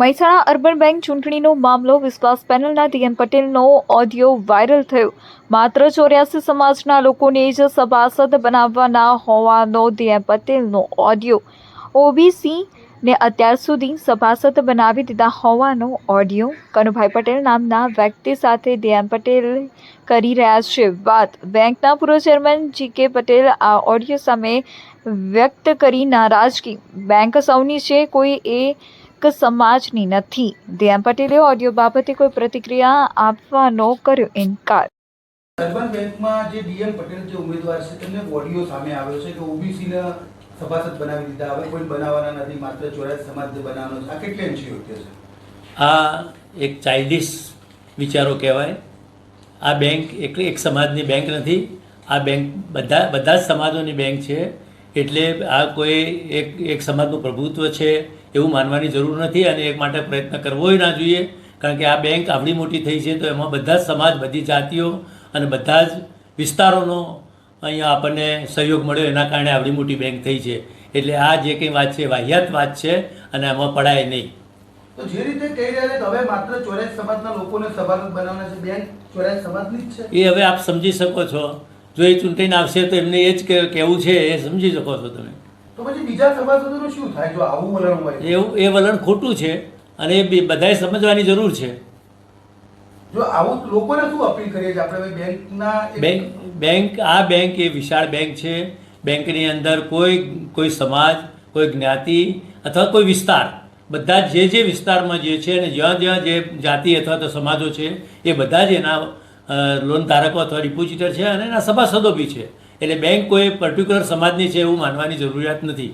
Mehsana urban bank ચૂંટણીનો મામલો વિશ્વાસ પેનલના ડીએમ પટેલનો ઓડિયો વાયરલ થયો. માત્ર 84 સમાજના લોકોને જ સભાસદ બનાવવાના હોવાનો ડીએમ પટેલનો ઓડિયો. ઓબીસીને અત્યાર સુધી સભાસદ બનાવી દીધા હોવાનો ઓડિયો. કનુભાઈ પટેલ નામના વ્યક્તિ સાથે ડીએમ પટેલ કરી રહ્યા છે વાત. બેંકના પૂર્વ ચેરમેન જીકે પટેલ આ ઓડિયો સામે વ્યક્ત કરી નારાજગી. બેંક સૌની છે, કોઈ એક સમાજની નથી. ડીએમ પટેલે ઓડિયો બાબતે કોઈ પ્રતિક્રિયા આપવાનો કર્યો ઇનકાર. અર્બન બેંકમાં જે ડીએમ પટેલ જે ઉમેદવાર છે તેમને ઓડિયો સામે આવ્યો છે કે ઓબીસીને સભાસદ બનાવી દીધા, હવે કોઈ બનાવવાના નથી, માત્ર 84 સમાજને બનાવવાનો છે. આ કેટલી અંશે યોગ્ય છે? આ એક ચાઇલ્ડિશ વિચારો કહેવાય. આ બેંક એક સમાજની બેંક નથી. આ બેંક બધા જ સમાજોની બેંક છે. એટલે આ કોઈ એક સમાજનું પ્રભુત્વ છે એવું માનવાની જરૂર નથી અને એક માટે પ્રયત્ન કરવો ના જોઈએ. કારણ કે આ બેંક આવડી મોટી થઈ છે તો એમાં બધા જ સમાજ, બધી જાતિઓ અને બધા જ વિસ્તારોનો અહીંયા આપણને સહયોગ મળ્યો, એના કારણે આવડી મોટી બેંક થઈ છે. એટલે આ જે કંઈ વાત છે વાહિયાત વાત છે અને એમાં પડાય નહીં. તો જે રીતે કહી રહ્યા છે કે હવે માત્ર 84 સમાજના લોકોને સભાસદ બનાવવાના છે, બેંક 84 સમાજની જ છે, એ હવે આપ સમજી શકો છો. જો એ ચૂંટણીને આવશે તો એમને એ જ કહેવું છે, એ સમજી શકો છો તમે. તો પછી બીજા સભાસદોનું શું થાય જો આવું વલણ હોય? એ વલણ ખોટું છે અને એ બધાએ સમજવાની જરૂર છે. જો આવું લોકોને શું અપીલ કરીએ છીએ આપણે બેંકના? બેંક એ વિશાળ બેંક છે. બેંકની અંદર કોઈ સમાજ, કોઈ જ્ઞાતિ અથવા કોઈ વિસ્તાર, બધા જે વિસ્તારમાં જે છે અને જ્યાં જે જાતિ અથવા તો સમાજો છે એ બધા જ એના લોન ધારકો અથવા ડિપોઝિટર છે અને એના સભાસદો બી છે. એટલે બેંક કોઈ પર્ટિક્યુલર સમાજની છે એવું માનવાની જરૂરિયાત નથી.